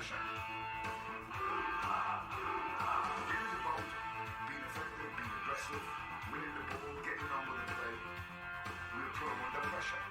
pressure. It is about being effective, being aggressive, winning the ball, getting on with the play. We'll put them under pressure.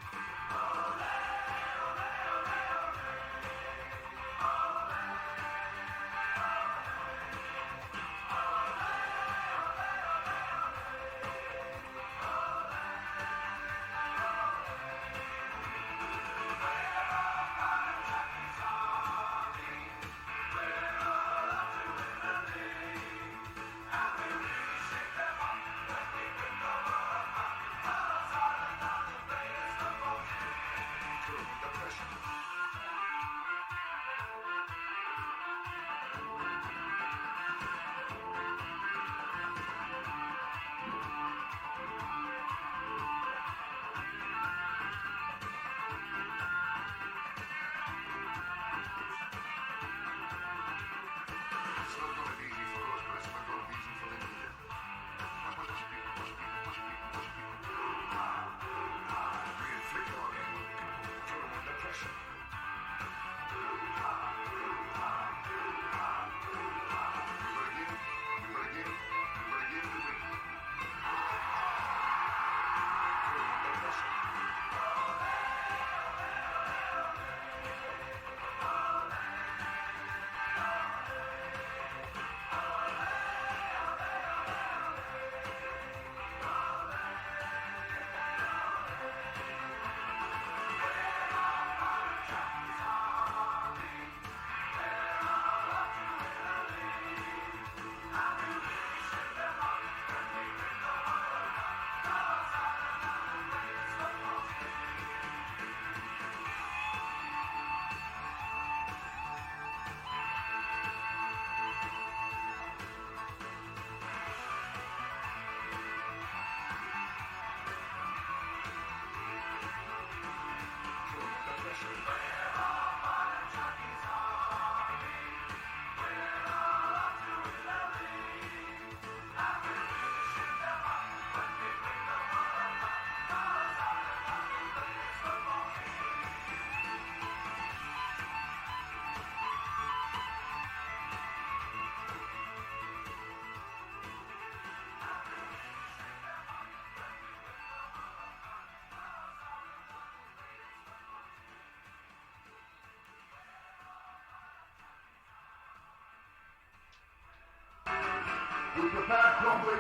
We prepared properly.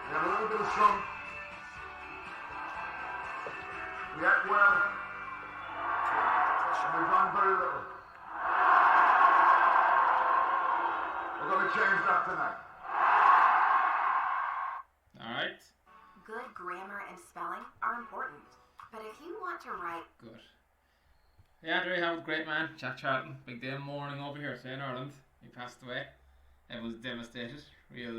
We have a little bit of sun. We ate well. And we've done very little. We're going to change that tonight. Alright. Good grammar and spelling are important. But if you want to write... Good. Yeah, there you have it. Great man. Jack Charlton. Big day morning over here today in Ireland. He passed away. Everyone's devastated. Real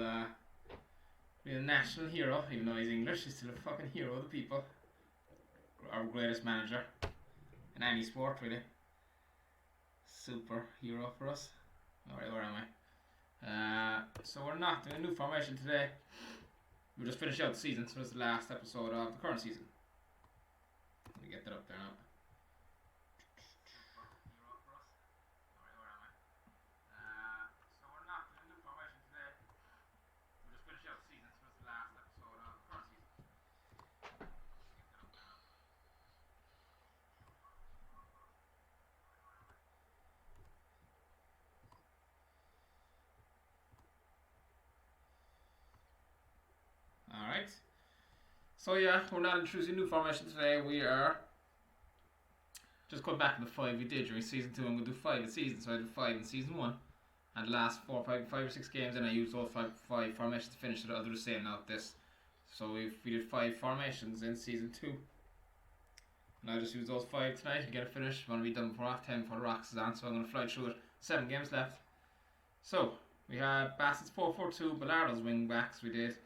national hero. Even though he's English, he's still a fucking hero of the people. Our greatest manager in any sport, really. Super hero for us. Alright, where am I? So we're not doing a new formation today. We just finished out the season, so this is the last episode of the current season. Let me get that up there now. Alright, so yeah, we're not introducing new formation today. We are just going back to the 5 we did during season 2. I'm going to do 5 in season, so I did 5 in season 1. And the last 5 or 6 games, and I used those 5 formations to finish it. I'll do the same now with this. So we did 5 formations in season 2. And I just use those 5 tonight and get it finished. I'm going to be done before half 10 before the Rocks is on, so I'm going to fly through it. 7 games left. So, we had Bassett's 4-4-2, Ballardo's wing backs, we did.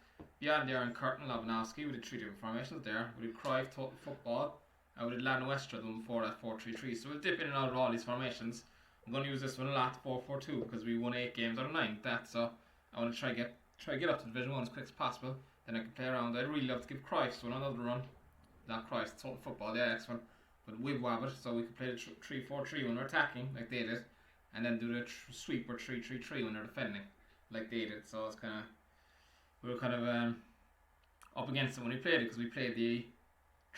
Beyond there in Curtin, Lobanowski, we did 3 different formations there. We did Cruyff, Total Football, and we did Lana Westra, the one before that, 4-3-3. So we'll dip in and out of all these formations. I'm going to use this one a lot, 4-4-2, because we won 8 games out of 9 with that. So I want to try get up to Division 1 as quick as possible. Then I can play around. I'd really love to give Cruyff one another run. Not Cruyff, Total Football, the Ajax one. but wib-wab it, so we could play the 3-4-3 when we're attacking, like they did, and then do the sweeper 3-3-3 when they're defending, like they did. So it's kind of, we were kind of up against it when we played it, because we played the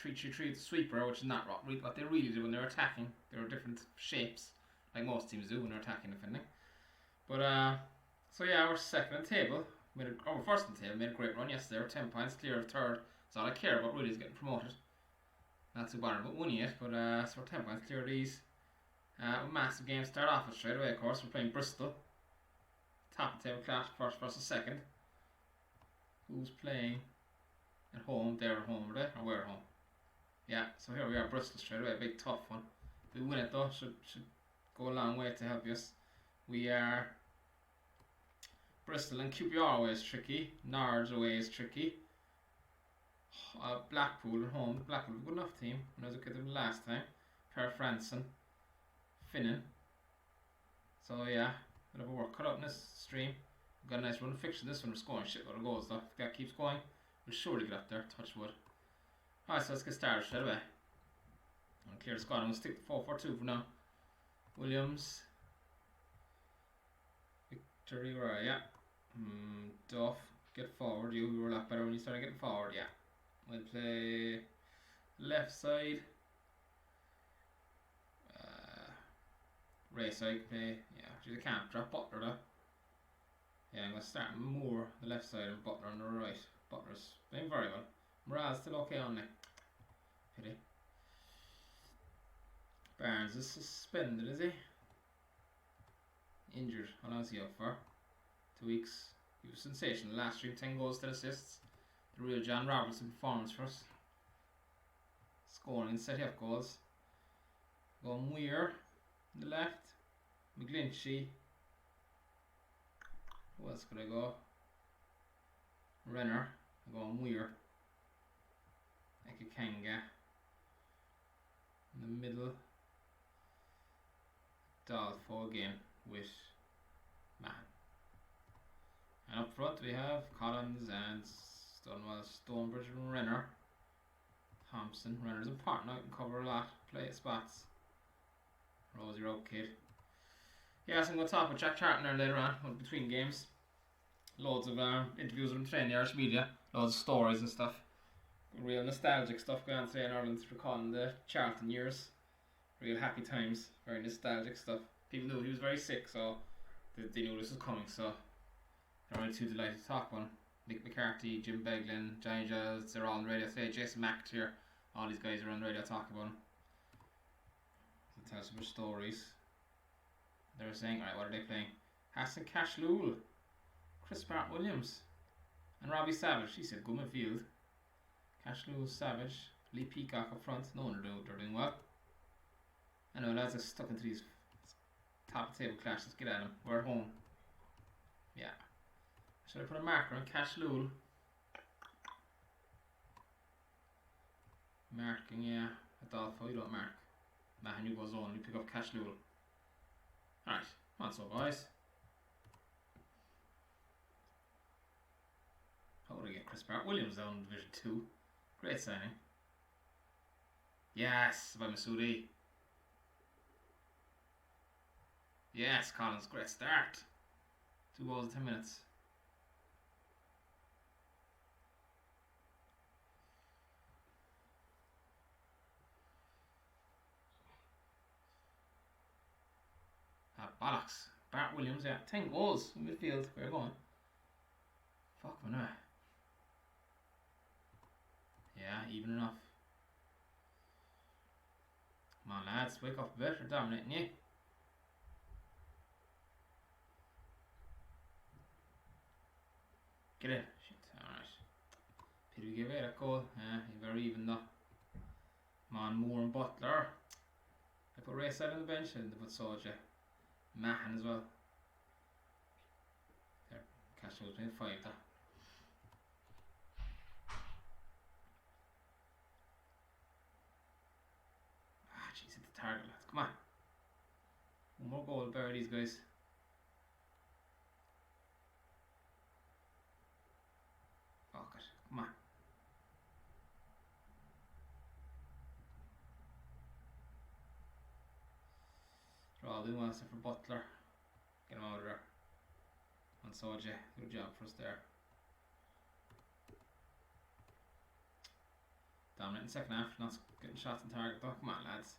3-3-3 sweeper, which is not what they really did when they're attacking. There were different shapes, like most teams do when they're attacking and defending. But so yeah, we're second on the table. We're first on the table. Made a great run yesterday. We're 10 points clear of third. That's all I care about really, is getting promoted. Not too bothered about winning yet, but so we're 10 points clear of these. Massive game start off with straight away. Of course, we're playing Bristol. Top of the table clash, first versus second. Who's playing at home? They're at home, are they? Or we're at home? Yeah, so here we are, Bristol straight away, a big tough one. If we win it though, should go a long way to help us. We are Bristol, and QPR away is tricky. Nards away is tricky. Blackpool at home. Blackpool, a good enough team. When I was looking at them last time. Per Franson, Finnan. So yeah, bit of a work cut out in this stream. We've got a nice run of fiction. This one we're scoring shitload of goals though. If that keeps going, we'll surely get up there. Touch wood. Alright, so let's get started straight away. I'm gonna clear the squad. I'm gonna stick to 4-4-2 for now. Williams. Victory, right, yeah. Duff, get forward. You were a lot better when you started getting forward, yeah. We'll play left side. Right side, play, yeah. Geez, I can't drop Butler though. Yeah, I'm gonna start Moore the left side and Butler on the right. Butler's playing very well. Morale's still okay on me. Pity. Barnes is suspended, is he? Injured. How long is he out for? 2 weeks. He was sensational last stream. 10 goals, 10 assists. The real John Robertson performance for us. Scoring, setting up goals. Going Weir on the left. McGlinchey. Who else could I go? Renner. I'm going Weir. Ekikanga. In the middle. Dalfo again with Mahan. And up front we have Collins and Stonebridge and Renner. Thompson. Renner's important. I can cover a lot. Play at spots. Rosie Road Kid. Yeah, so I'm going to talk with Jack Charlton there later on between games. Loads of interviews with him today in the Irish media. Loads of stories and stuff. Real nostalgic stuff going on today in Ireland, recalling the Charlton years. Real happy times. Very nostalgic stuff. People knew he was very sick, so they knew this was coming, so they're only too delighted to talk about him. Nick McCarthy, Jim Beglin, Johnny Giles, they're all on the radio today. Jason Mack here. All these guys are on the radio talking about him. So tell us some stories. They were saying, alright, what are they playing? Hassan Cashlul, Chris Bart Williams, and Robbie Savage. He said, good midfield. Cashlul, Savage, Lee Peacock up front. No wonder they're doing well. I know lads are stuck into these top table clashes. Let's get at them. We're at home. Yeah. Should I put a marker on Cashlul? Marking, yeah. Adolfo, you don't mark. Mahan, you goes on. You pick up Cashlul. Alright, come on, so boys. How would I get Chris Bart Williams down in Division 2? Great signing. Yes, by Masoudi. Yes, Collins, great start. 2 goals in 10 minutes. Bollocks. Bart Williams, yeah. 10 goals in midfield. Where are you going? Fuck me now. Yeah, even enough. Come on, lads. Wake up a bit. We're dominating you. Get in. Shit. Alright. Pity we give away that goal. Yeah, you're very even though. Come on, Moore and Butler. I put Rayside on the bench and they put Soja. Mahan as well. There, Castro was playing 5 though. Ah, jeez, hit the target, lads. Come on. One more goal to bury these guys. Fuck it. Come on. all doing well except for Butler. Get him out of there. And Soja, good job for us there. Dominant in the second half, not getting shots on target though. Come on, lads.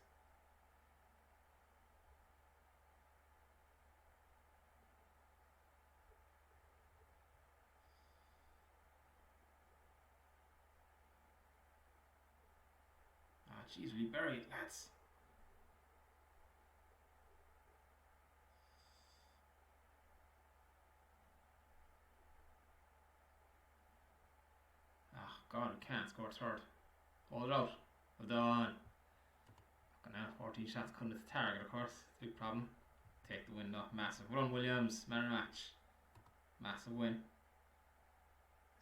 Ah, jeez, we buried, lads. Ah, God, we can't score third. Hold it out. Well done. Fucking hell, 14 shots couldn't hit the target, of course. It's a big problem. Take the win though. Massive run, Williams. Man of the match. Massive win.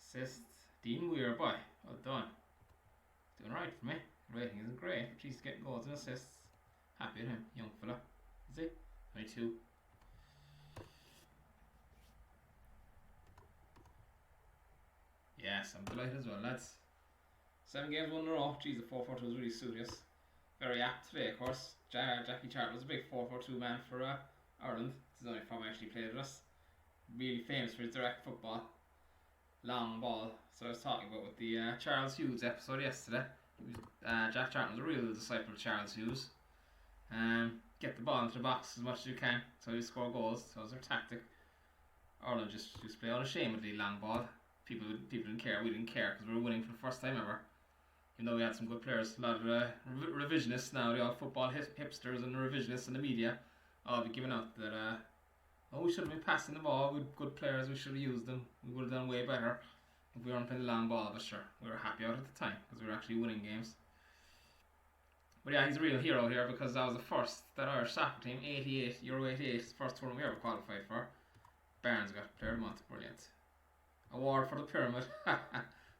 Assist. Dean Weir, boy. Well done. Doing right for me. Rating isn't great, but he's getting goals and assists. Happy with him. Young fella. Is he? 22. Yes, I'm delighted as well, lads. 7 games, 1 in a row. Jeez, the 4-4-2 was really serious. Very apt today, of course. Jackie Charlton was a big 4-4-2 man for Ireland. This is the only time I actually played with us. Really famous for his direct football. Long ball. So I was talking about with the Charles Hughes episode yesterday. Jack Charlton was a real disciple of Charles Hughes. Get the ball into the box as much as you can so you score goals. So that was their tactic. Ireland just used to play unashamedly long ball. People didn't care. We didn't care because we were winning for the first time ever. Even though we had some good players. A lot of revisionists now, the all football hipsters and the revisionists in the media all be giving out that we should have been passing the ball with good players, we should have used them, we would have done way better if we weren't playing the long ball, but sure, we were happy out at the time because we were actually winning games. But yeah, he's a real hero here because that was the first, that Irish soccer team, Euro 88, the first tournament we ever qualified for. Barnes got Player of the Month, brilliant. Award for the Pyramid.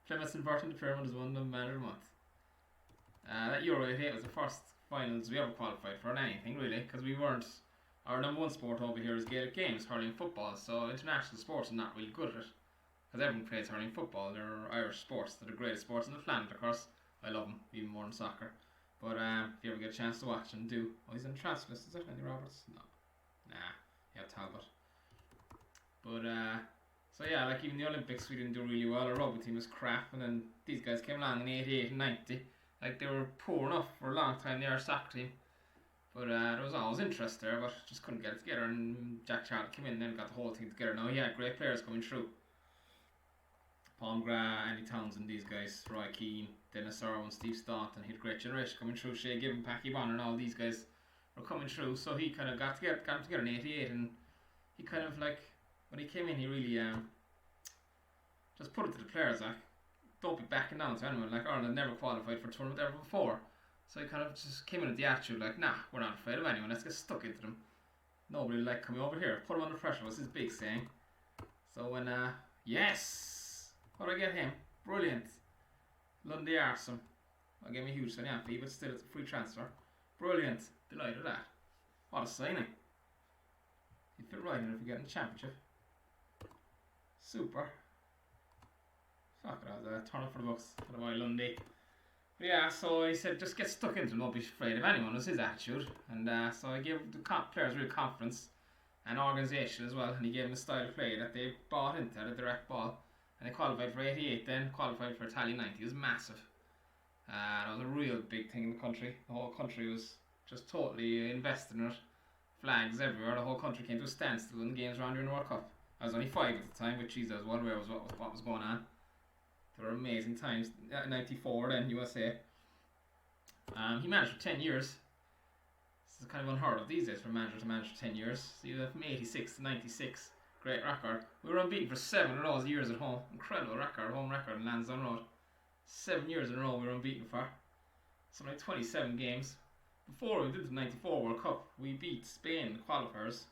Plymouth Inverting the Pyramid is won the Man of the Month. That Euro 88 was the first finals we ever qualified for in anything really, because we weren't, our number one sport over here is Gaelic games, hurling football, so international sports are not really good at it, because everyone plays hurling football. They're Irish sports, they're the greatest sports on the planet, of course. I love them, even more than soccer. But if you ever get a chance to watch them, do. Oh, he's on the transfer list, is that Andy Roberts? No. Nah, yeah, Talbot. But so yeah, like even the Olympics we didn't do really well, our rugby team was crap, and then these guys came along in 88 and 90. Like they were poor enough for a long time, the Irish soccer team. But there was always interest there, but just couldn't get it together, and Jack Charlton came in and then got the whole thing together. Now he had great players coming through. Paul McGrath, Andy Townsend, these guys, Roy Keane, Dennis Irwin, Steve Staunton, he had a great generation coming through. Shea Gibbon, Packy Bonner and all these guys were coming through, so he kind of got them together in 88, and he kind of like, when he came in, he really just put it to the players like, don't be backing down to anyone. Like Ireland never qualified for a tournament ever before, so he kind of just came in with the attitude like, nah, we're not afraid of anyone, let's get stuck into them. Nobody like coming over here, put him under pressure was his big saying. So when yes, how do I get him? Brilliant. Lundy Arson. I gave him a huge sign fee, but still it's a free transfer. Brilliant. Delighted with that. What a signing. He'd fit right in if we get in the championship. Super. Fuck it, I was a turn up for the books for the boy Lundy. But yeah, so he said just get stuck into them, don't be afraid of anyone, was his attitude. And so I gave the players real confidence and organisation as well, and he gave them a style of play that they bought into, the direct ball. And they qualified for 88 then, qualified for Italia 90. It was massive. It was a real big thing in the country. The whole country was just totally invested in it. Flags everywhere, the whole country came to a standstill when the games around during the World Cup. I was only 5 at the time, but geez, I was well aware of what was going on. There were amazing times. 94 then, USA. He managed for 10 years. This is kind of unheard of these days for a manager to manage for 10 years. So he went from 86 to 96. Great record. We were unbeaten for 7 of those years at home. Incredible record, home record in Lansdowne Road. 7 years in a row we were unbeaten for. Something like 27 games. Before we did the 94 World Cup, we beat Spain in the qualifiers.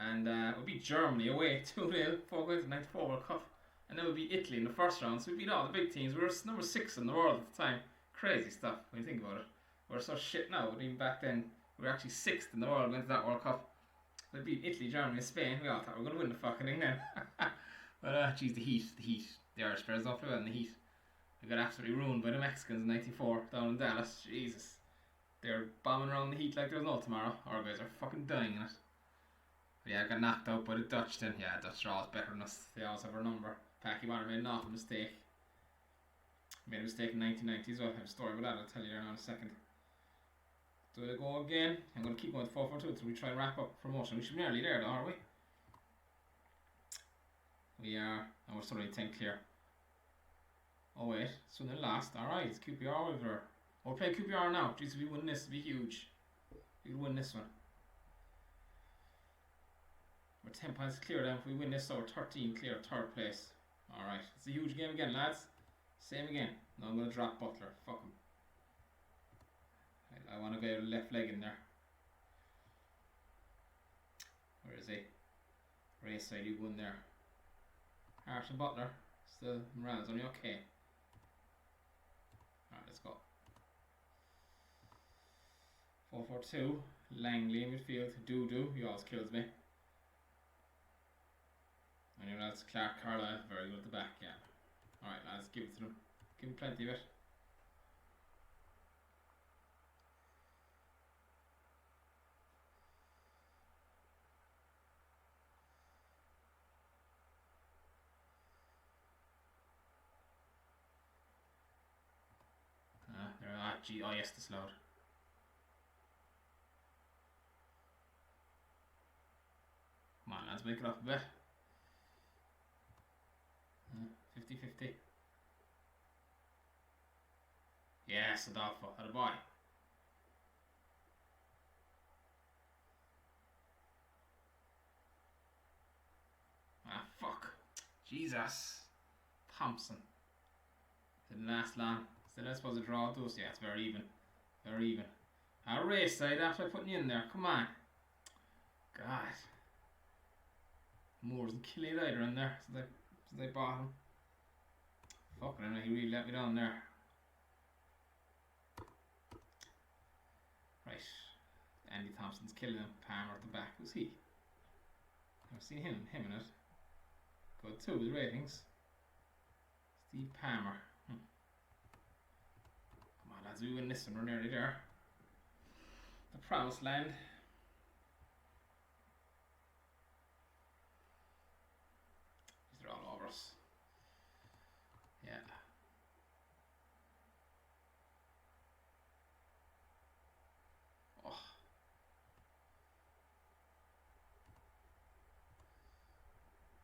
And we beat Germany away 2-0 before we went to the 94 World Cup. And then we beat Italy in the first round. So we beat all the big teams. We were number 6 in the world at the time. Crazy stuff when you think about it. We're so shit now, but even back then we were actually 6th in the world going to that World Cup. We beat Italy, Germany and Spain. We all thought we were going to win the fucking thing then. But geez, the heat. The Irish players don't play well in the heat. We got absolutely ruined by the Mexicans in 94 down in Dallas. Jesus. They're bombing around the heat like there's no tomorrow. Our guys are fucking dying in it. But yeah, I got knocked out by the Dutch then. Yeah, Dutch are always better than us. They always have our number. Packy Bonner made an awful mistake. Made a mistake in 1990 as well. I have a story about that, I'll tell you there in a second. Do it go again. I'm going to keep going with 4-4-2 until we try and wrap up promotion. We should be nearly there though, are we? We are. And we're still only 10 clear. Oh wait, so then last. Alright, it's QPR over. We're playing QPR now. Jeez, if we win this, it'd be huge. We could win this one. We're 10 points clear then. If we win this, so we're 13 clear, third place. Alright, it's a huge game again, lads. Same again. No, I'm going to drop Butler. Fuck him. I want to go left leg in there. Where is he? Race side, you go in there. Hart and Butler. Still, Moran's only okay. Alright, let's go. 4-4-2. Langley in midfield. Doo-doo. He always kills me. Anyone else? Clark, Carlisle. Very good at the back, yeah. Alright, lads, give it to them. Give them plenty of it. Gee, oh yes, this loud. Come on, lads, make it up a bit. 50-50. Yes, Adolfo, had a boy. Ah, fuck. Jesus. Thompson. Didn't last long. Still, I suppose a draw does. Yeah, it's very even. Very even. Our race side after putting you in there. Come on. God. Moores and Killy either in there since I bought him. Fucking hell, he really let me down there. Right. Andy Thompson's killing him. Palmer at the back. Who's he? I've seen him in it. Good too, the ratings. Steve Palmer. Come on, lads, we win this one, we're nearly there. The promised land. These are all over us. Yeah. Oh.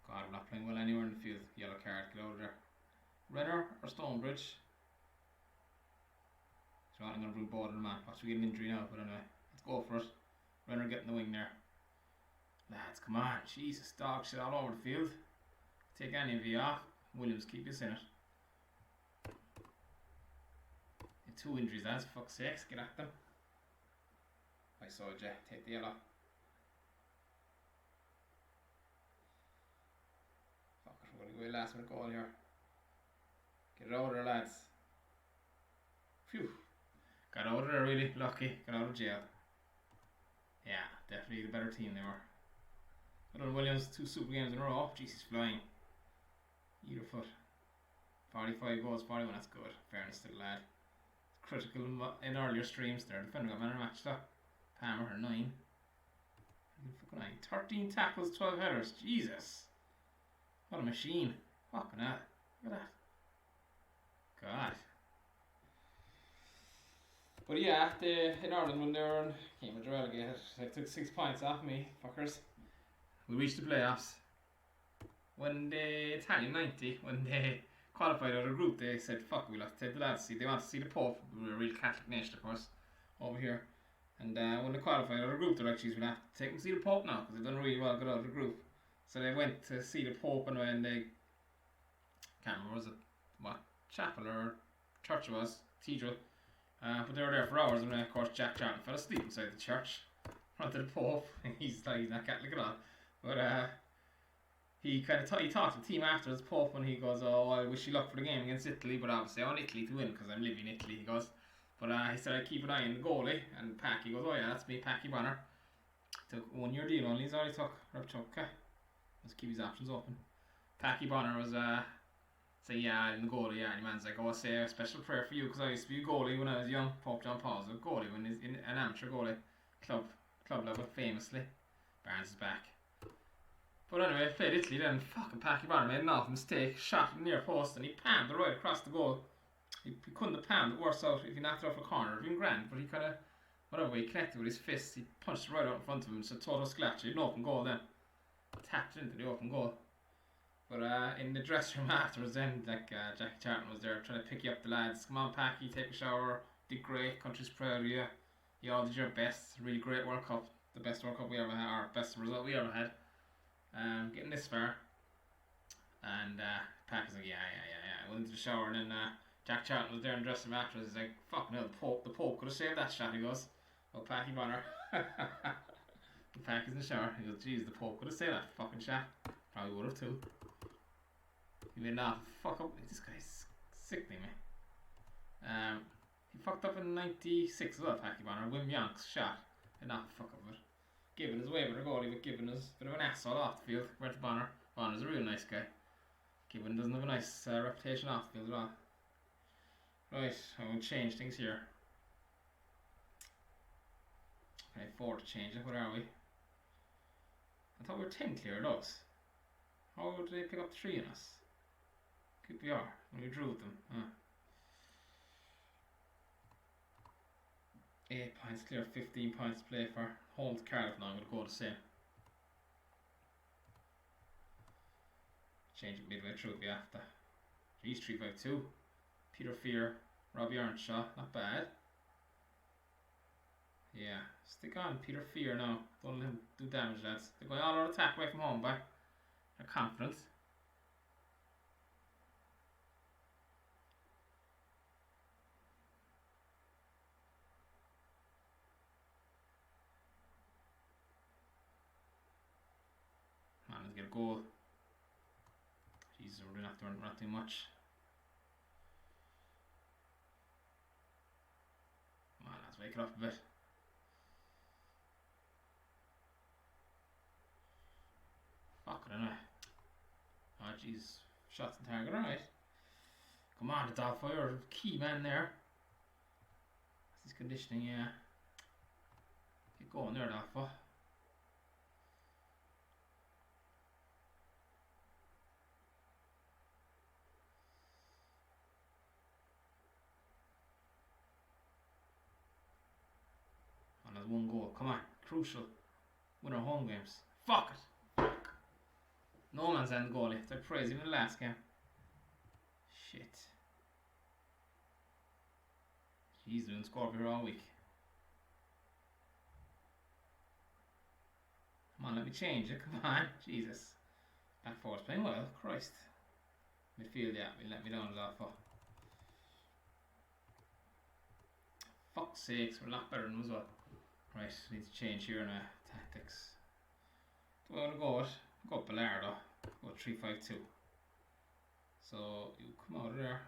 God, I'm not playing well anywhere in the field. Yellow card, get over there. Renner or Stonebridge? So I'm going to bring both of them on. Watch, we get an injury now, but anyway, let's go for it. Renner getting the wing there. Lads, come on. Jesus, dog shit all over the field. Take any of you off. Williams, keep us in it. Two injuries, lads. Fuck's sakes, get at them. I saw Jack take the yellow. Fuck it, we're going to go last minute goal here. Get it out of there, lads. Phew. Got out of there, really. Lucky. Got out of jail. Yeah, definitely the better team they were. Good on Williams, 2 super games in a row. Jeez, he's flying. Either foot. 45 goals, 41, that's good. Fairness to the lad. It's critical in earlier streams there. Defender got man of the match though. Palmer, 9. 13 tackles, 12 headers. Jesus. What a machine. Fucking hell. Look at that. God. But yeah, in Ireland when they were in Cambridge relegated, they took 6 points off me, fuckers. We reached the playoffs. When the Italian 90, when they qualified out of the group, they said, fuck, we'll have to take the lads. See, they want to see the Pope. We're a real Catholic nation, of course, over here. And when they qualified out of the group, they're like, geez, we'll have to take them to see the Pope now, because they've done really well, got out of the group. So they went to see the Pope, and when they, can't remember, was it, what, chapel or church it was, cathedral. But they were there for hours, and then of course Jack Charlton fell asleep inside the church in front of the Pope. He's not Catholic at all. But he kind of he talked to the team after the Pope, and he goes, oh, I wish you luck for the game against Italy, but obviously I want Italy to win because I'm living in Italy, he goes. But he said I'd keep an eye on the goalie, and Packy goes, oh yeah, that's me, Packy Bonner. Took 1 year deal only, he's already took. Okay. Let's keep his options open. Packy Bonner was Say yeah, in the goalie, yeah, and your man's like, oh, say a special prayer for you, because I used to be a goalie when I was young. Pope John Paul's a goalie when he's in an amateur goalie club level, famously. Barnes is back. But anyway, played Italy then. Fucking Packy Barner made an awful mistake, shot in the near post, and he palmed it right across the goal. He couldn't have palmed it worse out if he knocked it off a corner. It would have been grand, but he kind of, whatever, he connected with his fist. He punched it right out in front of him. It's a total scratch. He had an open goal then. Tapped into the open goal. But in the dressing room afterwards, then, like Jackie Charlton was there trying to pick you up the lads. Come on, Packy, take a shower. Did great. Country's proud of you. You all did your best. Really great World Cup. The best World Cup we ever had, or best result we ever had. Getting this far. And Packy's like, yeah. Went into the shower, and then Jack Charlton was there in the dressing room afterwards. He's like, fucking hell, the Pope could have saved that shot. He goes, oh, Packy Bonner. Packy's in the shower. He goes, jeez, the Pope could have saved that fucking shot. Probably would have too. He made an fuck up. This guy's sickening me. He fucked up in 96 as well, Packy Bonner. Wim Yonk's shot. Did not fuck up with it. Given his way with a goalie, but Given is a bit of an asshole off the field compared to Bonner. Bonner's a real nice guy. Given doesn't have a nice reputation off the field at all. Right, I'm going to change things here. Okay, 4 to change it. What are we? I thought we were 10 clear of those. How did they pick up 3 in us? Could be R. We drew with them. 8 points clear, 15 points to play for. Home to Cardiff now, I'm going to go the same. Change it midway through if we have to. Geez, 3-5-2. Peter Fear, Robbie Earnshaw, not bad. Yeah, stick on Peter Fear now. Don't let him do damage, lads. They're going all out attack away from home back. They're confident. Man, let's get a goal. Jesus, we're not doing much. Come on, let's wake it up a bit. Fuck it, anyway. Oh, jeez. Shots on target, alright. Come on, the dog fire. Key man there. That's his conditioning, yeah. Get going there, Dogfire. And there's one goal. Come on. Crucial. Win our home games. Fuck it. No man's end goalie. They're praising the last game. Shit. He's doing score here all week. Come on, let me change it. Come on. Jesus. Back forward's playing well. Christ. Midfield, yeah. Will let me down a lot for. Fuck's sakes, we're a lot better than them as well. Right, need to change here now. Tactics. Do I want to go with? Go up Bellardo. Go 3-5-2. So you come out of there.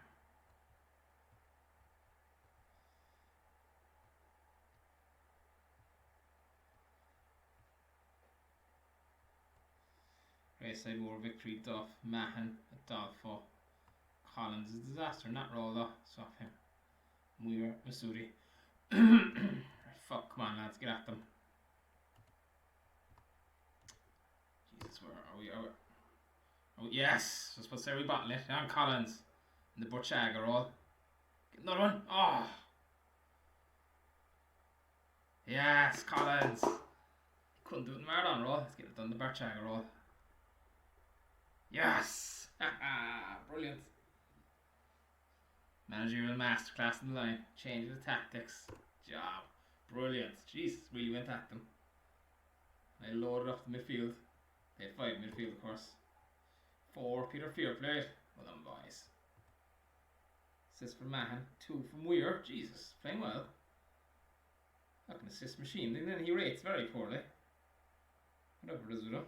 Right side more victory. Duff, Mahan, Adolfo, Collins is a disaster. Not Rolla. Swap him. Muir, Masudi. Fuck, come on lads, get at them. Jesus, where are we? Oh yes, I was supposed to say we bottle it. Down Collins. And the Burchaga roll. Get another one. Oh. Yes, Collins. Couldn't do it in the Marathon roll. Let's get it done the Burchaga roll. Yes. Brilliant. Managerial masterclass in the line. Change the tactics. Job. Brilliant. Jesus, really went at them. I loaded up the midfield. They had 5 midfield, of course. 4 Peter Fear played. Well done, boys. Assist from Mahan. 2 from Weir. Jesus, playing well. Like an assist machine. And then he rates very poorly. Whatever it is with him.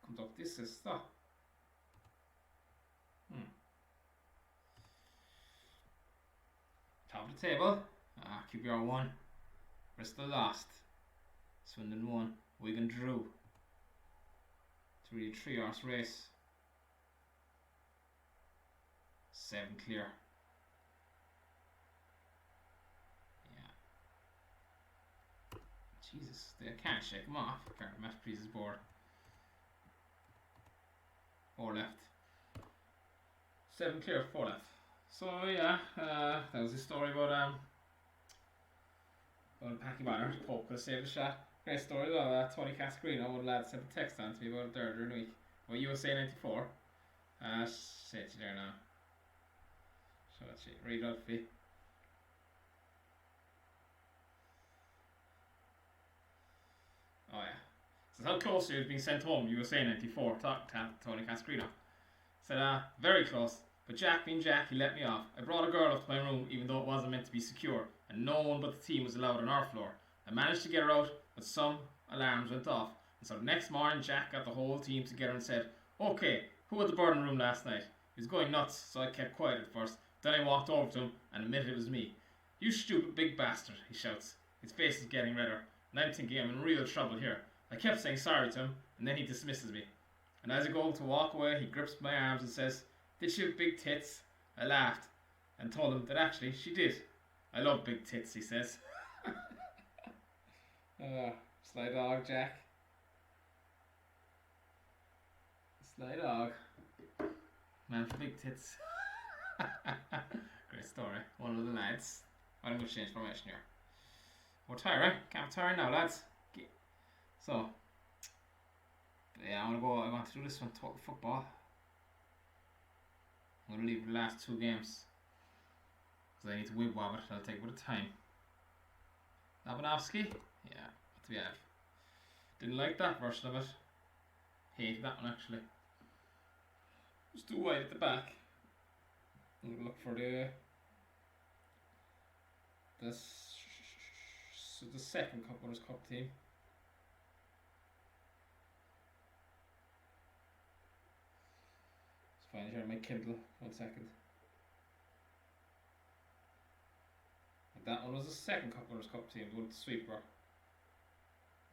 Comes up with the assist though. Top of the table. QPR 1. Bristol lost. Swindon 1. Wigan drew. It's really a 3-horse race. 7 clear. Yeah. Jesus, they can't shake him off. Can't match Priest's board. 4 left. 7 clear, 4 left. So yeah, that was the story about Packy Banner. Pope could have saved the shot. Great story though. Tony Cascarino, one of the lads sent a text on to me about it there during the week. Well, USA 94. Say it to you there now. Show that shit. Read it out for you. Oh yeah. So how close he was being sent home, USA 94, talking to Tony Cascarino. Said, very close. But Jack being Jack, he let me off. I brought a girl up to my room even though it wasn't meant to be secure, and no one but the team was allowed on our floor. I managed to get her out, but some alarms went off. And so the next morning, Jack got the whole team together and said, okay, who had the bird in the room last night? He was going nuts, so I kept quiet at first. Then I walked over to him and admitted it was me. You stupid big bastard, he shouts. His face is getting redder, and I'm thinking I'm in real trouble here. I kept saying sorry to him, and then he dismisses me. And as I go to walk away, he grips my arms and says, did she have big tits? I laughed and told him that actually she did. I love big tits, he says. Sly dog, Jack. Sly dog. Man for big tits. Great story. One of the lads. I'm going to change formation here. We're tiring. Can't tire now, lads. So, yeah, I want to do this one, total football. I'm going to leave the last 2 games because I need to wib-wob it. I'll take a bit of time. Labanovsky? Yeah, what do we have? Didn't like that version of it. Hated that one actually. Just too wide at the back. I'm going to look for the second Cup Winners' Cup team. Find it here on my Kindle. 1 second. And that one was the second Cup Winners' Cup team, the one with the sweeper.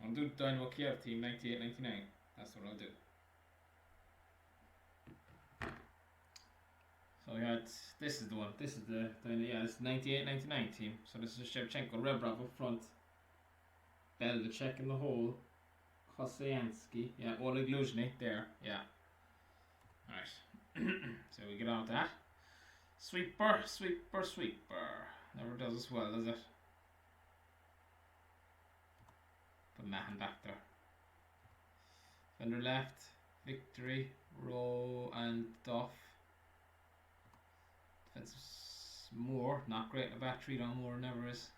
I'll do Dynamo Kiev team 98-99. That's what I'll do. So we had, this is the one. This is the 98-99 team. So this is Shevchenko, Rebrov up front. Beldacek in the hole. Kosayansky. Yeah, Oleg Luzhny there. Yeah. Alright. So we get on with that. Sweeper, sweeper, sweeper. Never does as well, does it? Put Mahan back there. Fender left. Victory, Rowe and Duff. Defensive Moore. Not great in the battery, no Moore never is.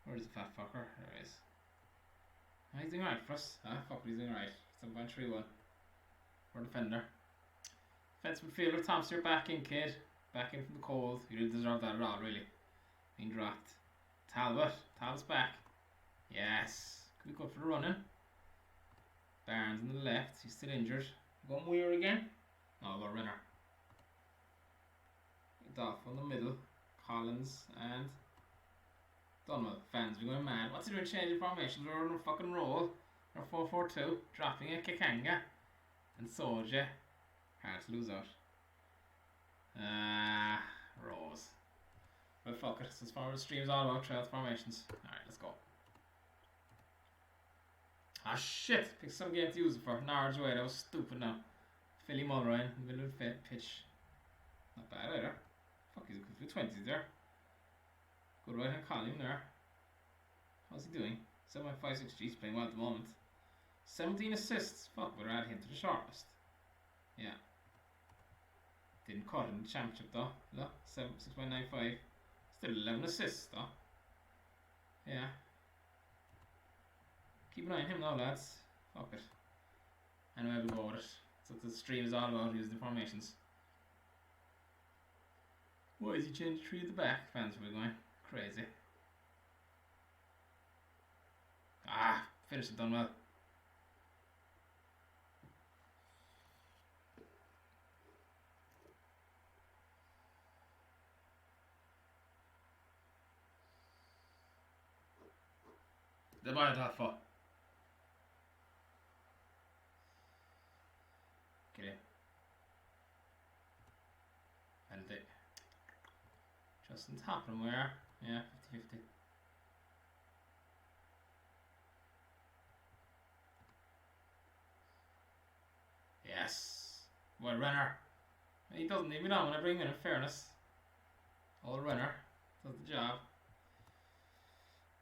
Where's the fat fucker? There he is. He's doing alright for us. Fuck, he's doing alright. 7.31 for defender. Defensive midfielder, Thompson, you're back in, kid. Back in from the cold. You didn't deserve that at all, really. Being dropped. Talbot's back. Yes. Could be good for the running. Barnes on the left. He's still injured. Going Weir again? No, I'll go Renner. Duff on the middle. Collins and Dunwell. Fans be going mad. What's he doing changing formations? We're on a fucking roll. We're 4-4-2. Dropping a Kikanga. And Soja. Hard to lose out. Rose. Well, fuck it. Since forward stream's all about trail formations. Alright, let's go. Ah, shit. Picked some game to use it for. Norwich away. That was stupid now. Philly Mulroy in the middle of the pitch. Not bad either. Fuck, he's good for 20s there. Good right hand column there. How's he doing? 7.56 G's playing well at the moment. 17 assists. Fuck, we're adding him to the shortlist. Yeah. Didn't cut in the championship though. Look, 6.95. Still 11 assists though. Yeah. Keep an eye on him now, lads. Fuck it. Anyway, we'll go with it. That's what the stream is all about, using the formations. Why is he changed 3 at the back? Fans will be going crazy. Finished it done well. Det var jag där för. Okej. Men Just on top of them we are. Yeah, 50-50. Yes. Well, Renner. He doesn't leave me down when I bring him in fairness. Old Renner does the job.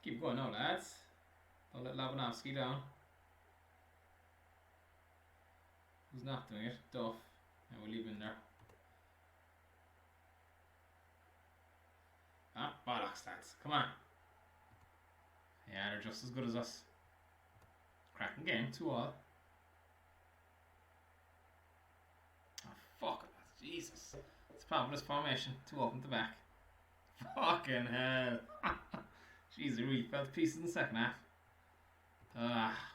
Keep going now, lads. Don't let Labanovsky down. Who's not doing it? Duff. And we'll leave him in there. Ah, bollocks, lads. Come on. Yeah, they're just as good as us. Cracking game, 2-all. Oh, fuck it. Jesus. It's part of this formation. 2 up at the back. Fucking hell. Jeez, they really fell to pieces in the second half.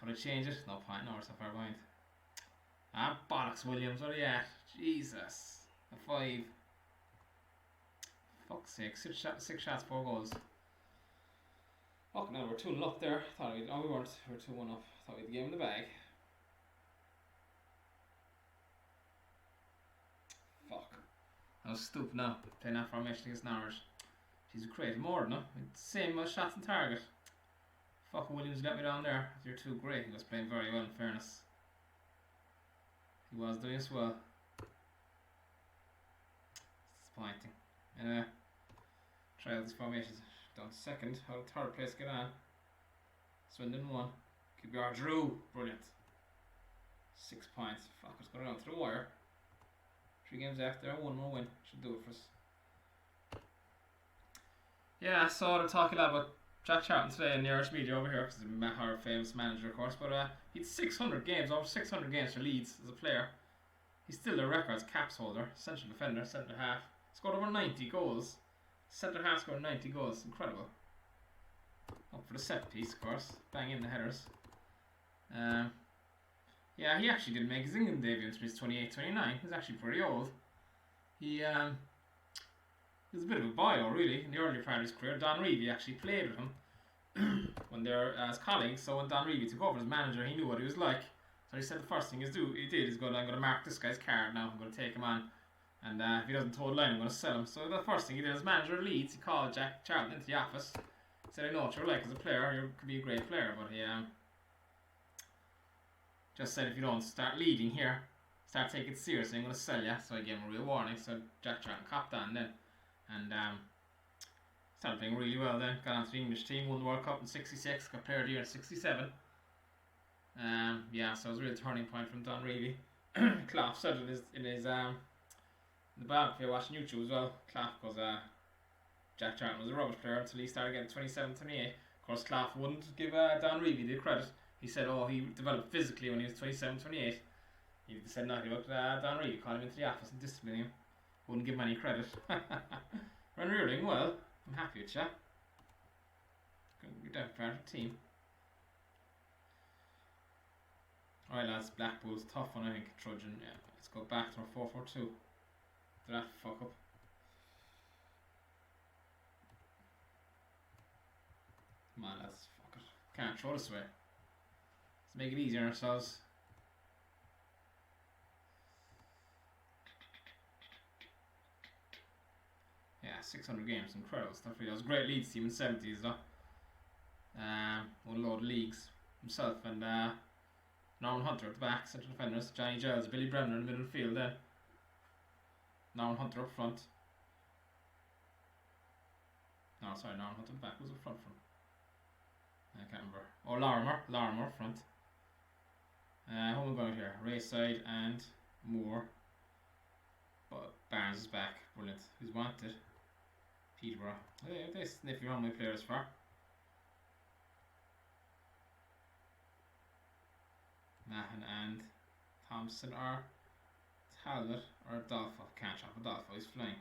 Would I change it? No point, no, we're so far behind. Ah, bollocks, Williams, what are you at? Jesus. A 5. Fuck's sake, 6 shots, 4 goals. Fuck, no, we're 2-0 up there. Thought we weren't. We were 2-1 up. Thought we had the game in the bag. Fuck. I was stupid now, playing that formation against Norwich. She's created more than them. Same as shots on target. Fucking Williams let me down there. You're too great. He was playing very well in fairness. He was doing as well. It's disappointing. Anyway, try out these formations. Down to second. How did third place get on? Swindon 1. QPR drew. Brilliant. 6 points. Fuck, it's going down to the wire. 3 games after, 1 more win. Should do it for us. Yeah, I saw them talking a lot about Jack Charlton today in the Irish media over here, because he's our famous manager, of course. But he had 600 games, over 600 games for Leeds as a player. He's still their records caps holder, central defender, centre half. Scored over 90 goals. Centre half scored 90 goals, incredible. Up for the set piece, of course. Bang in the headers. Yeah, he actually didn't make his England debut until he's 28-29. He's actually pretty old. He was a bit of a bio, really, in the early part of his career. Don Reevy actually played with him when they were as colleagues. So when Don Reevy took over as manager, he knew what he was like. So he said the first thing he did is I'm going to mark this guy's card now. I'm going to take him on. And if he doesn't toe the line, I'm going to sell him. So the first thing he did as manager of Leeds, he called Jack Charlton into the office. He said, I know what you're like as a player. You could be a great player. But he just said, if you don't start leading here, start taking it seriously, I'm going to sell you. So I gave him a real warning. So Jack Charlton copped on then. And started playing really well then. Got onto the English team, won the World Cup in 66, got player of the year in 67. Yeah, so it was a real turning point from Don Reevy. Clough said it in the biography I watched on YouTube as well. Clough, because Jack Charlton was a rubbish player until he started getting 27, 28. Of course, Clough wouldn't give Don Reevy the credit. He said, he developed physically when he was 27, 28. He said nothing about Don Reevy, called him into the office and disciplining him. Wouldn't give him any credit. Run Rearling, well, I'm happy with you. You're down part of the team. Alright lads, Blackpool's tough one I think, trudging. Yeah, let's go back to our 4-4-2. Did that fuck up? Come on lads, fuck it. Can't throw this way. Let's make it easier on ourselves. Yeah, 600 games, incredible stuff. That was a great Leeds team in the 70s though. Won a load of leagues himself, and Norman Hunter at the back, central defenders, Johnny Giles, Billy Bremner in the middle of the field then. Norman Hunter up front. No, sorry, Norman Hunter at the back. Who's up front from? I can't remember. Oh, Lorimer up front. Who am I going here? Rayside and Moore. But Barnes is back, brilliant. Who's wanted? Peterborough. They sniff you on my players for. Mahan and Thompson or Talbot or Adolfo. Can't chop Adolfo, he's flying.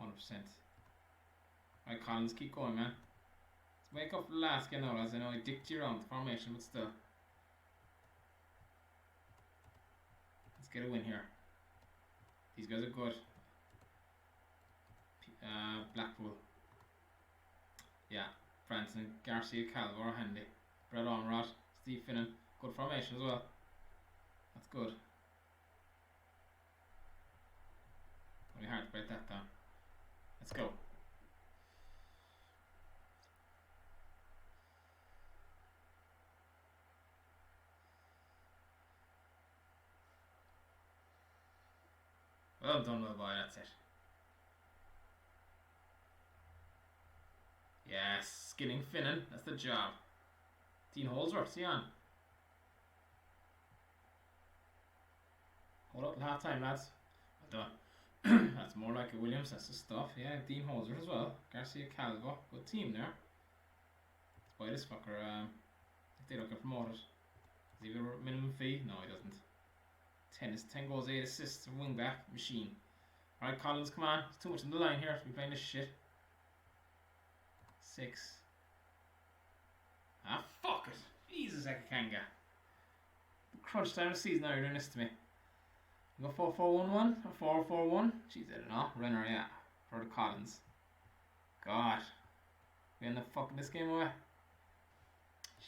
100%. Right, Collins, keep going, man. Let's wake up for the last game now, as I know I dicked you around the formation, but still. Let's get a win here. These guys are good. Blackpool. Yeah. Branson, Garcia, Calvo are handy. Brett Ormerod, Steve Finnan. Good formation as well. That's good. Really hard to break that down. Let's go. well done, well boy, that's it. Yes, skinning Finnan, that's the job. Dean Holdsworth, see on. Hold up at half time, lads. Well done. That's more like a Williams, that's the stuff. Yeah, Dean Holdsworth as well. Garcia Calvo, good team there. Let's buy this fucker. If they don't get promoted. Does he have a minimum fee? No, he doesn't. 10 goals, 8 assists, wing back, machine. Alright, Collins, come on. It's too much on the line here to be playing this shit. 6. Ah, fuck it. Jesus, Ekakanga. Crunch time of the season, now you're doing this to me. You go 4-4-1-1 or 4-4-1? Jeez, I don't know. Renner, yeah. For the Collins. God. We end up fucking this game away.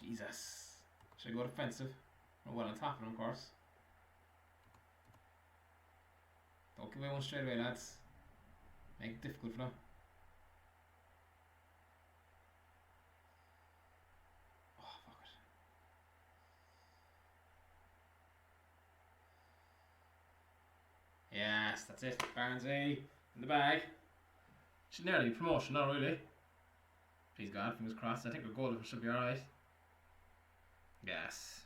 Jesus. Should I go defensive? We're well on top of them, of course. Don't give away one straight away, lads. Make it difficult for them. Oh, fuck it. Yes, that's it. Barnesy in the bag. Should nearly be promotion, not really. Please God, fingers crossed. I think our goal should be alright. Yes.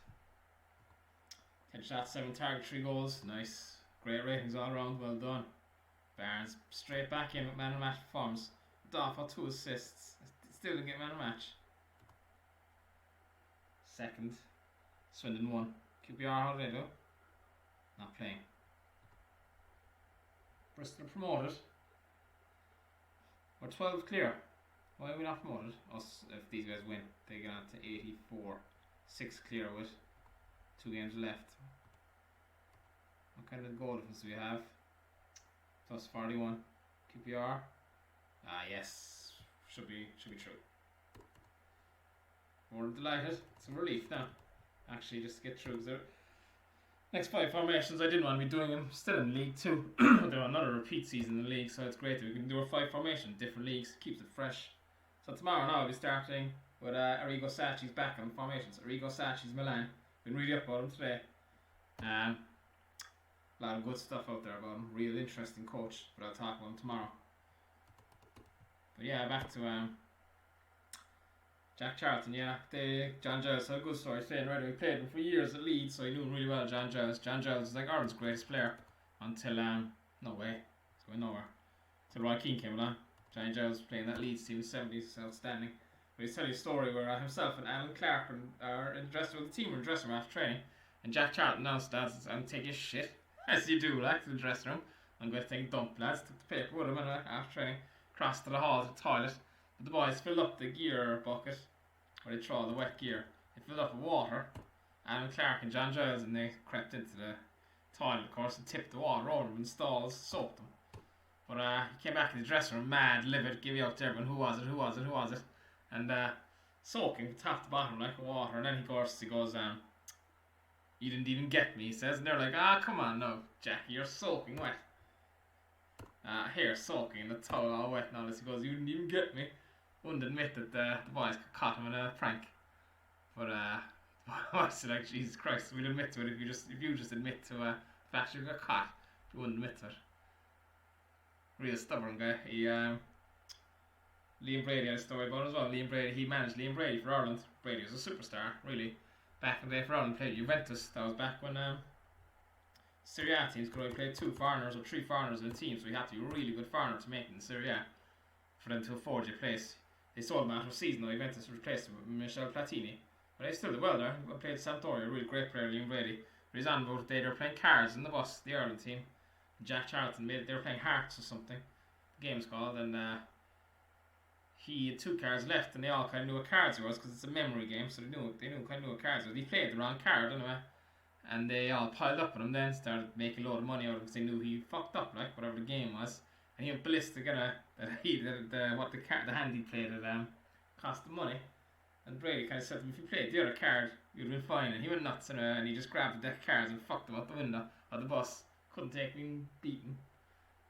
10 shots, 7 targets, 3 goals. Nice. Great ratings all around. Well done. Barnes straight back in with man of the match performance. Dafa 2 assists. Still didn't get man of the match. Second. Swindon 1. QPR, how do they do? Not playing. Bristol promoted. We're 12 clear. Why are we not promoted? Us, if these guys win, they get on to 84. 6 clear with 2 games left. What kind of goal difference do we have? Plus 41. QPR. Ah, yes. Should be true. We're delighted. It's a relief now. Actually, just to get through. Because next 5 formations, I didn't want to be doing them still in League 2. They're another repeat season in the league, so it's great that we can do our 5 formations, different leagues, keeps it fresh. So tomorrow now I'll be starting with Arrigo Sacchi's back on formations. Arrigo Sacchi's Milan. Been reading up about him today. A lot of good stuff out there about him. Real interesting coach, but I'll talk about him tomorrow. But yeah, back to Jack Charlton. Yeah, John Giles had a good story saying right. We played him for years at Leeds, so he knew him really well. John Giles. John Giles is like Ireland's greatest player until no way, it's going nowhere. Until Roy Keane came along. John Giles playing that Leeds team in the 70s, outstanding. But he's telling a story where himself and Alan Clark are in the dressing room, the team were in the dressing room after training, and Jack Charlton announced that I'm taking shit, as you do, like, to the dressing room. I'm going to take a dump, lads. Took the paper with him after training, crossed to the hall to the toilet. But the boys filled up the gear bucket, where they throw all the wet gear. They filled up with water. Alan Clark and John Giles, and they crept into the toilet, of course, and tipped the water over them in stalls, soaked them. But he came back in the dressing room, mad, livid, giving out to everyone, who was it? And soaking from top to bottom like water. And then he goes, you didn't even get me, he says. And they're like, come on, no, Jackie, you're soaking wet. Here, soaking, the towel all wet and all this. He goes, you didn't even get me. Wouldn't admit that the boys caught him in a prank. But I said, like, Jesus Christ, we'd admit to it if you just admit to the fact you got caught. You wouldn't admit to it. Real stubborn guy. Liam Brady had a story about it as well. He managed Liam Brady for Ireland. Brady was a superstar, really. Back in the day for Ireland, played Juventus. That was back when Serie A teams could only play 2 foreigners or 3 foreigners in a team, so you had to be a really good foreigner to make it in Serie A for them to afford your place. They sold him after a season though. Juventus replaced him with Michel Platini. But they still did well there. He played Sampdoria, a really great player, Liam Brady. But he's on about they were playing cards in the bus, the Ireland team. Jack Charlton they were playing hearts or something. The game's called, and he had 2 cards left, and they all kind of knew what cards he was because it's a memory game, so they kind of knew what cards he was. He played the wrong card anyway, and they all piled up on him. Then started making a load of money out of him because they knew he fucked up, like whatever the game was, and he went ballistic that the hand he played it cost him money. And Brady kind of said to him, if you played the other card, you'd have been fine. And he went nuts and he just grabbed the deck of cards and fucked him out the window of the bus. Couldn't take being beaten.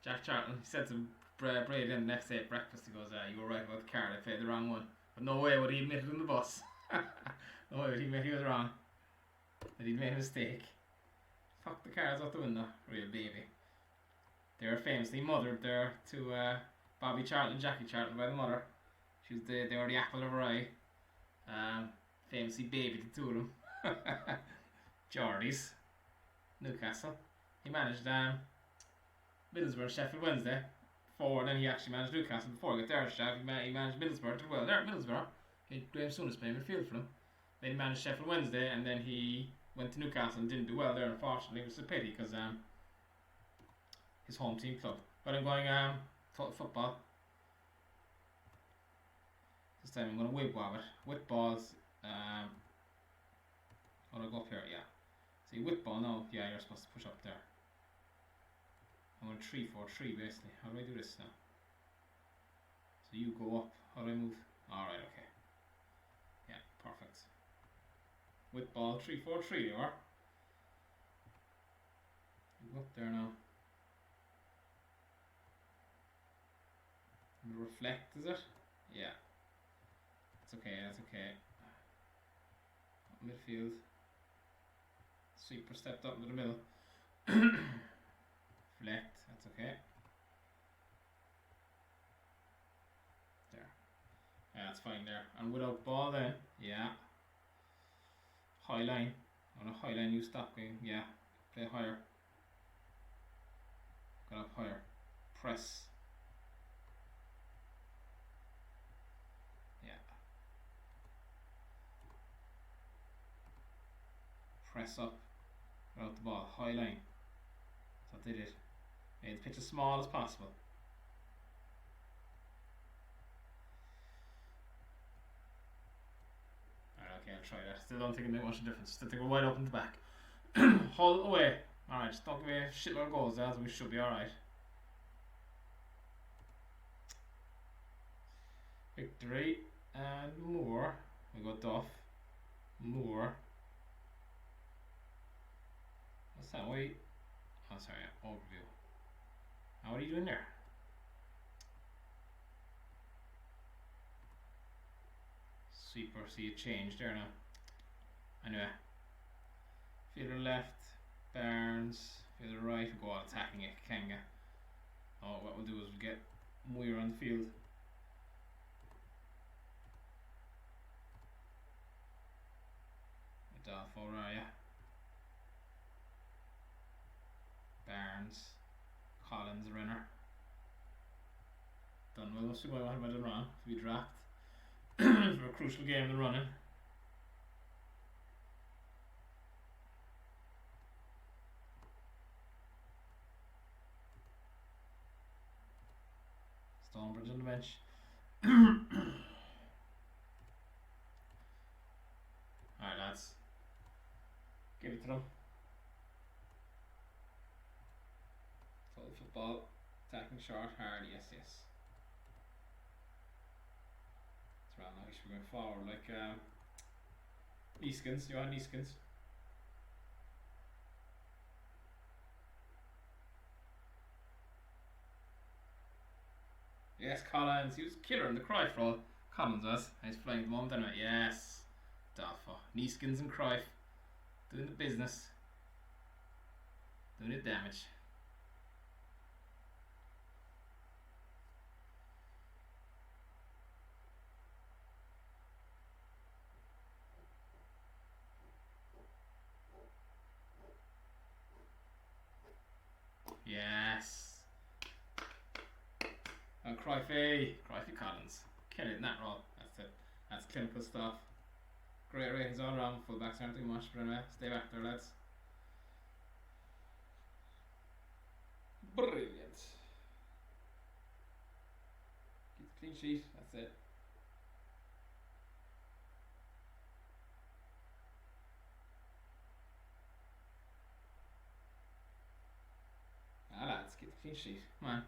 Jack Charlton, he said to Brady the next day at breakfast, he goes, you were right about the card, I played the wrong one. But no way would he admit it in the bus. No way would he admit he was wrong. That he'd made a mistake. Fuck the cards out the window. Real baby. They were famously mothered there to Bobby Charlton, Jackie Charlton by the mother. They were the apple of her eye. Famously babied the two of them. Geordies. Newcastle. He managed Middlesbrough, Sheffield Wednesday. Before then he actually managed Newcastle. Before he got there, he managed Middlesbrough. Did well there at Middlesbrough. He had Graham Souness playing midfield for them. Then he managed Sheffield Wednesday, and then he went to Newcastle and didn't do well there, unfortunately. It was a pity because his home team club. But I'm going total football. This time I'm going to whip ball it. Whip balls. How do I go up here? Yeah. See, whip ball now. Yeah, you're supposed to push up there. I'm going 3-4-3 basically. How do I do this now? So you go up. How do I move? Alright, okay. Yeah, perfect. With ball 3-4-3 you are. You go up there now. And reflect, is it? Yeah. That's okay, that's okay. Midfield. Sweeper stepped up into the middle. Reflect, that's okay. There. Yeah, that's fine there. And without ball then, yeah. High line. On a high line you stop going, yeah. Play higher. Go up higher. Press. Yeah. Press up. Without the ball. High line. That's what they did. Made the pitch as small as possible. Alright, okay, I'll try that. Still don't think it made much difference. Still think we're wide open to the back. Hold it away. Alright, just don't give me a shitload of goals, as we should be alright. Victory and more. We got Duff. More. What's that? Wait. Oh, sorry. Overview. Now, what are you doing there? Sweeper. See it change there now. Anyway. Fielder left. Barnes. Fielder right. We'll go on attacking it. Kanga. Oh, what we'll do is we'll get Muir on the field. Adolfo Raya. Barnes. Collins, Renner. Done well. Let's see what have I done wrong. To be dropped. For a crucial game in the running. Stonebridge on the bench. Alright, lads. Give it to them. Total football. Attacking short, hard, yes, yes. It's rather nice. We're going forward like Neeskens, Johan Neeskens. Yes, Collins. He was a killer in the Cruyff role. Collins was. He's flying at the moment anyway. Yes. Dalfa. Neeskens and Cruyff. Doing the business. Doing the damage. Yes. And Cruyffy Collins. Killing it in that role. That's it. That's clinical stuff. Great ratings all around. Fullbacks aren't doing much, but anyway, stay back there, lads. Brilliant. Keep the clean sheet. That's it. Ah, lads, get the clean sheet. Come on.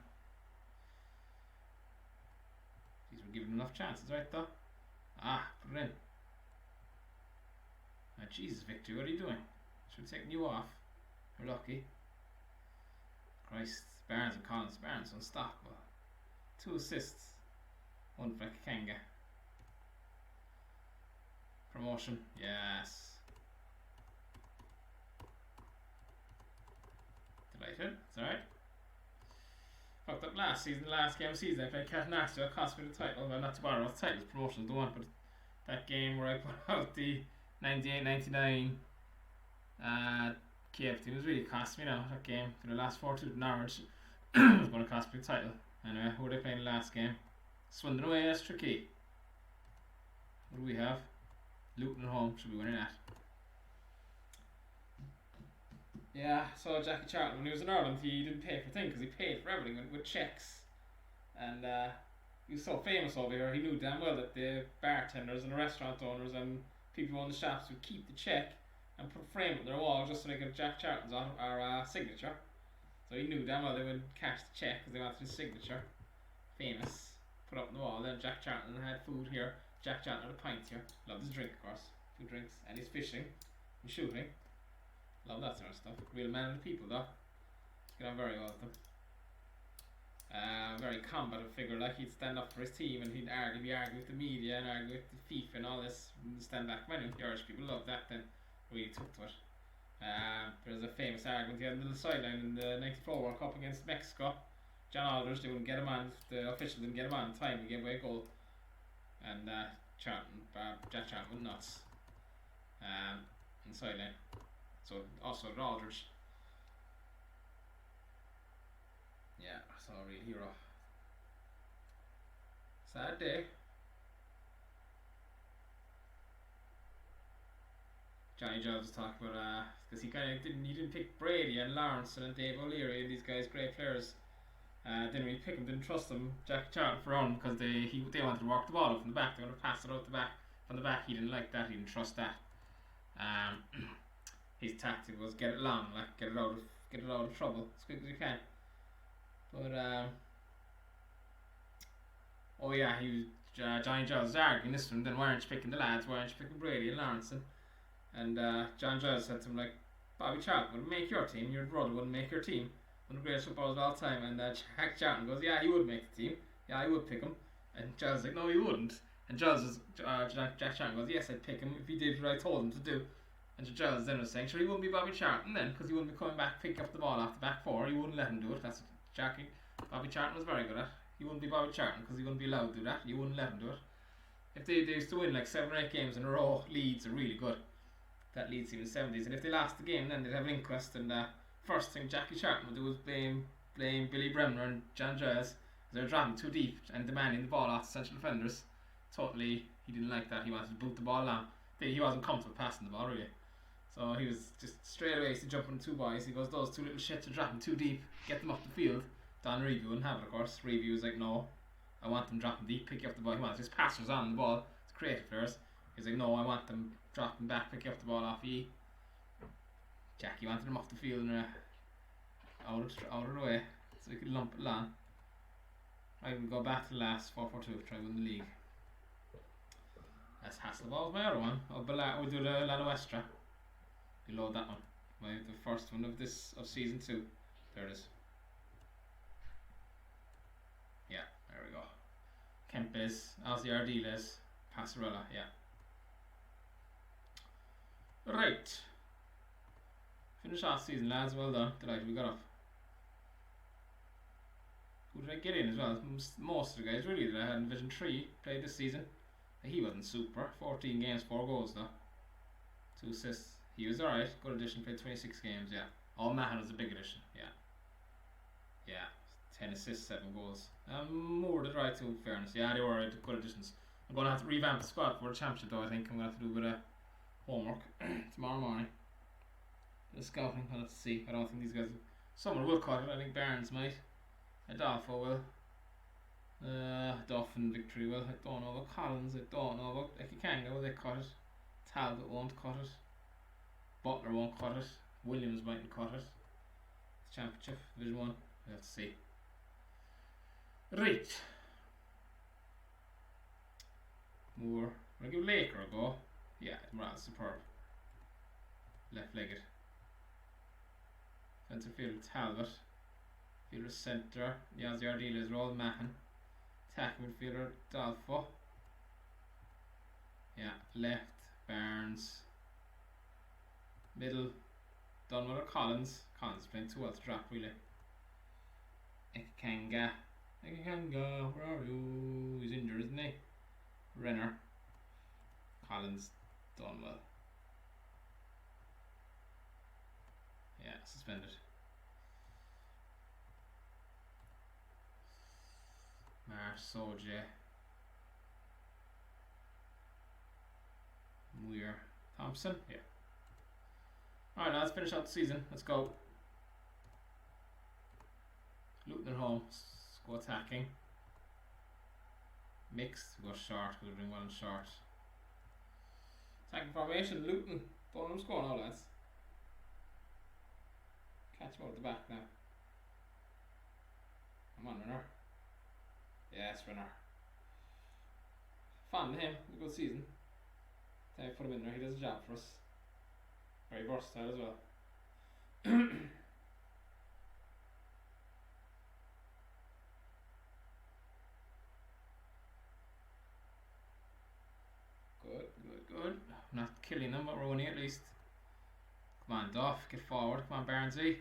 These were given enough chances, right, though? Ah, put it in. Ah, Jesus, Victor, what are you doing? Should have taken you off. You're lucky. Christ, Barnes and Collins. Barnes unstoppable. 2 assists. 1 for Kanga. Promotion, yes. Delighted, it's alright. fucked up last season, the last game of the season. I played Catanastia, it cost me the title. Well, not to bother with the title, promotion, the one, but that game where I put out the 98-99 KF team was really cost me now. That game, for the last 4-2 to Norwich, was going to cost me the title. Anyway, who were they playing the last game? Swindon away, that's tricky. What do we have? Luton at home, should be winning that. Yeah, so Jackie Charlton, when he was in Ireland, he didn't pay for things because he paid for everything with checks. And he was so famous over here, he knew damn well that the bartenders and the restaurant owners and people who own the shops would keep the check and put a frame on their wall just so they could Jack Charlton's signature. So he knew damn well they would cash the check because they wanted his signature. Famous. Put up on the wall. Then Jack Charlton had food here. Jack Charlton had a pint here. Loved his drink, of course. 2 drinks. And he's fishing and shooting. Love that sort of stuff. Real man of the people, though. Get on very well with them. Very combative figure. Like, he'd stand up for his team and he'd be arguing with the media and argue with the FIFA and all this. Stand back menu. The Irish people loved that then. Really took to it. There's a famous argument he had on the little sideline in the 94 World Cup against Mexico. John Aldridge, they wouldn't get him on, the officials didn't get him on in time, he gave away a goal. And Jack Charlton went nuts. In the sideline. So also Aldridge. Yeah, so a real hero. Sad day. Johnny Giles was talking about because he didn't pick Brady and Lawrence and Dave O'Leary and these guys, great players. Didn't really pick him, didn't trust them. Jack Charlton for on because they wanted to walk the ball up from the back. They wanted to pass it out the back from the back. He didn't like that. He didn't trust that. His tactic was get it long, like get it out of trouble as quick as you can. But oh yeah, he was Johnny Giles was arguing this one. Then why aren't you picking the lads? Why aren't you picking Brady and Lawrence? And John Giles said to him, like, Bobby Charlton wouldn't make your team, your brother wouldn't make your team. One of the greatest footballers of all time. And Jack Charlton goes, yeah, he would make the team. Yeah, I would pick him. And Giles is like, no, he wouldn't. And Jack Charlton goes, yes, I'd pick him if he did what I told him to do. And Giles then was saying, sure, he wouldn't be Bobby Charlton then, because he wouldn't be coming back, picking up the ball off the back four. He wouldn't let him do it. That's what Bobby Charlton was very good at. He wouldn't be Bobby Charlton because he wouldn't be allowed to do that. You wouldn't let him do it. If they used to win like 7 or 8 games in a row, Leeds are really good. That Leeds team in the 70s, and if they lost the game, then they'd have an inquest. And first thing Jackie Charlton would do was blame Billy Bremner and John Giles. They were dropping too deep and demanding the ball off the central defenders. Totally, he didn't like that. He wanted to boot the ball down. He wasn't comfortable passing the ball really. So he was just straight away. He's jumping 2 boys. He goes, those 2 little shits are dropping too deep. Get them up the field. Don Review wouldn't have it, of course. Review was like, no, I want them dropping deep, pick you up the ball. He wants his passers on the ball. It's creative players. He's like, no, I want them dropping back, pick you up the ball off you. Jackie wanted them off the field and out of the way so he could lump it along. Right, we'll go back to the last 4-4-2, try to win the league. That's Hasselball's my other one. We'll do the Lano Westra. Reload that one. The first one of season 2. There it is. Yeah, there we go. Kempes, Ozzy Ardiles, Passarella, yeah. Right. Finish off season, lads. Well done. Delighted we got up. Who did I get in as well? Most of the guys really that I had in Division 3 played this season. He wasn't super. 14 games, 4 goals though. 2 assists. He was alright. Good addition. Played 26 games, yeah. Oh, Mahan was a big addition, yeah. Yeah. 10 assists, 7 goals. Moore did right too, in fairness. Yeah, they were good additions. I'm going to have to revamp the squad for the championship though, I think. I'm going to have to do a bit of homework tomorrow morning. The scouting, I'll have to see. I don't think these guys someone will cut it. I think Barnes might. Adolfo will. Duff and Victory will. I don't know about Collins. I don't know about Ekikanga. Will they cut it? Talbot won't cut it. Butler won't cut it. Williams mightn't cut it. The championship, Division 1. We'll have to see. Right. Moore. Will I give Laker a go? Yeah, Morales superb. Left-legged. Centre field Talbot. Fielder centre. Yazzie Ardiles Roll Mahan. Attacking midfielder Dolfo. Yeah, left Barnes. Middle Dunwell or Collins. Collins is playing too well to drop really. Ekanga, where are you? He's injured, isn't he? Renner. Collins done well. Yeah, suspended. Soje. Muir. Thompson? Yeah. Alright, now let's finish out the season. Let's go. Luton at home. Let's go attacking. Mixed. We go short. We're doing well in short. Attacking formation. Luton. Don't let him score now, lads. Catch him out the back now. Come on, Renner. Yes, Renner. Fun him. Good season. Time to put him in there. He does a job for us. Very versatile as well. Good. Not killing them, but we're winning at least. Come on, Duff. Get forward. Come on, Barnesy.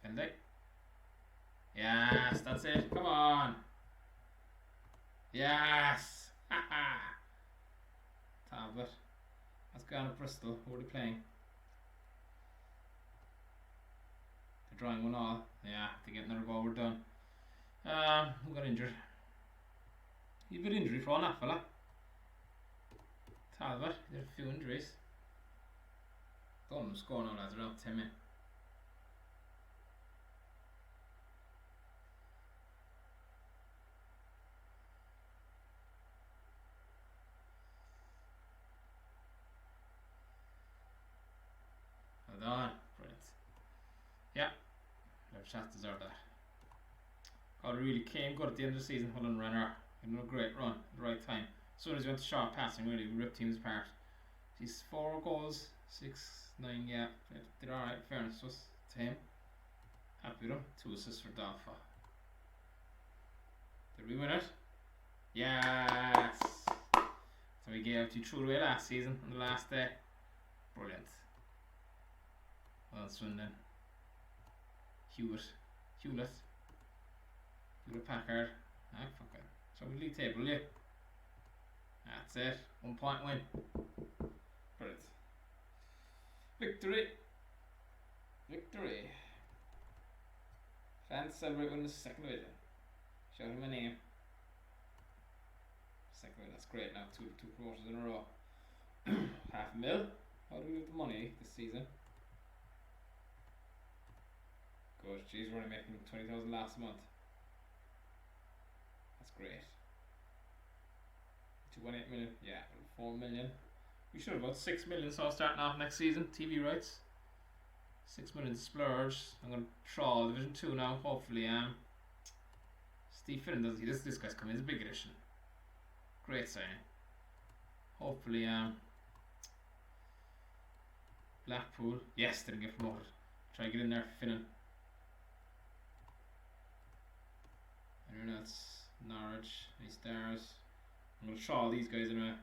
Finley. Yes, that's it. Come on. Yes. Haha. Talbot. Let's go on to Bristol. Who are they playing? They're drawing 1-1. Yeah, if they get another goal, we're done. Who got injured? He's a bit injury prone, that fella. Talbot. There's a few injuries. Don't let them score now, lads. Around 10 minutes. Brilliant. Yeah, their shots deserve that. God, really came good at the end of the season. Well done, Renner. Had a great run at the right time. As soon as he went to short passing, really ripped teams apart. He's 4 goals, 6, 9. Yeah, did alright. Fairness was to him. Happy with him. 2 assists for Dalfa. Did we win it? Yes. So we gave it, you threw it away last season on the last day. Brilliant. Well, Swindon. Hewlett Packard. Ah, fuck it. So we league table, yeah. That's it. 1 point win. Brilliant. Victory. Fans celebrate winning the 2nd division. Shout out my name. 2nd division, that's great now. Two promotions in a row. $500,000. How do we get the money this season? Good, geez, we're only making 20,000 last month. That's great. 2.8 million, yeah, 4 million. We should have about 6 million, so I'll start off next season. TV rights. 6 million splurge. I'm going to trawl Division 2 now, hopefully. Steve Finnan doesn't he? This guy's coming, he's a big addition. Great signing. Hopefully, Blackpool. Yes, didn't get promoted. Try to get in there for Finnan. Anyone else? Norwich, any stars? I'm going to try all these guys anyway.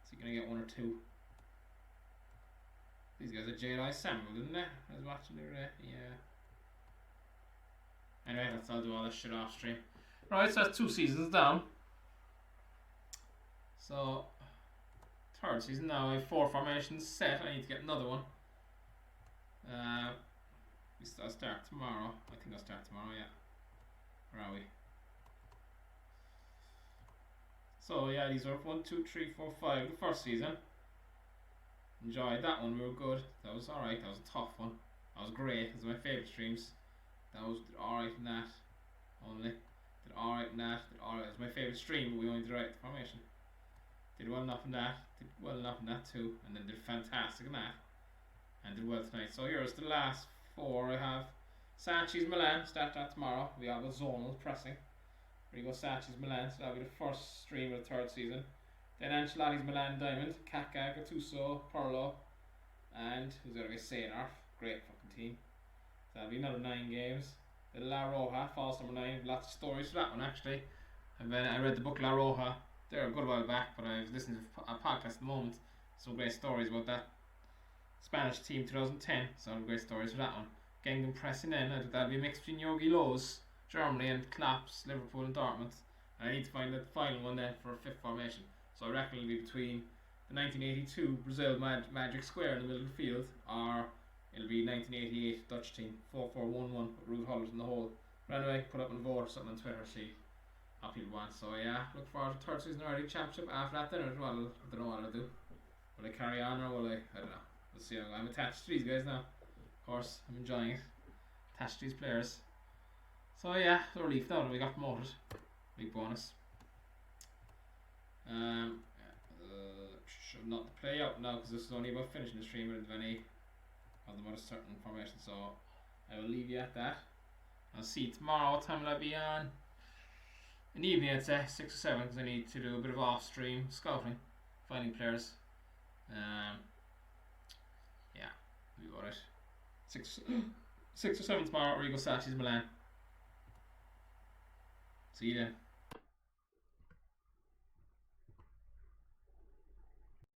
Is he going to get 1 or 2? These guys are J.I. Samuel, didn't they? I was watching the other day. Yeah. Anyway, I'll do all this shit off stream. Right, so that's 2 seasons down. So, 3rd season now. I have 4 formations set. I need to get another one. I'll start tomorrow. I think I'll start tomorrow, yeah. Where are we? So yeah, these were 1, 2, 3, 4, 5. The first season. Enjoyed that one. We were good. That was alright. That was a tough one. That was great. It was my favourite streams. That was alright in that. Only did alright in that. Did alright. It was my favourite stream, but we only did right the formation. Did well enough in that. Did well enough in that too, and then did fantastic in that. And did well tonight. So here's the last 4 I have. Sanchez Milan, start that tomorrow. We have a zonal pressing. There you go, Sanchez Milan, so that'll be the first stream of the 3rd season. Then Ancelotti's Milan Diamond, Kaka, Gattuso, Pirlo, and who's the other guy? Sainarf. Great fucking team. So that'll be another 9 games. Then La Roja, false number 9. Lots of stories for that one actually. I read the book La Roja. there a good while back, but I was listening to a podcast at the moment. Some great stories about that Spanish team 2010. Some great stories for that one. Getting them pressing in. I think that'll be a mix between Jogi Löw's Germany and Klopp's Liverpool and Dortmund. And I need to find the final one then for a fifth formation. So I reckon it'll be between the 1982 Brazil Magic Square in the middle of the field, or it'll be 1988 Dutch team 4-4-1-1 with Ruud Hullert in the hole. But anyway, put up a vote or something on Twitter, see how people want. So yeah, look forward to third season already championship. After that, then I don't know what I'll do. Will I carry on or will I don't know. We'll see. I'm attached to these guys now. Of course, I'm enjoying it. Attached to these players. So yeah, the relief now that we got promoted. Big bonus. Should not play out now because this is only about finishing the stream. I don't have any of them at a certain formation, so I will leave you at that. I'll see you tomorrow. What time will I be on? In the evening, I'd say 6 or 7, because I need to do a bit of off-stream scouting, finding players. Yeah, we got it. 6 or 7 tomorrow. Rigo Sacchi's Milan. See you then.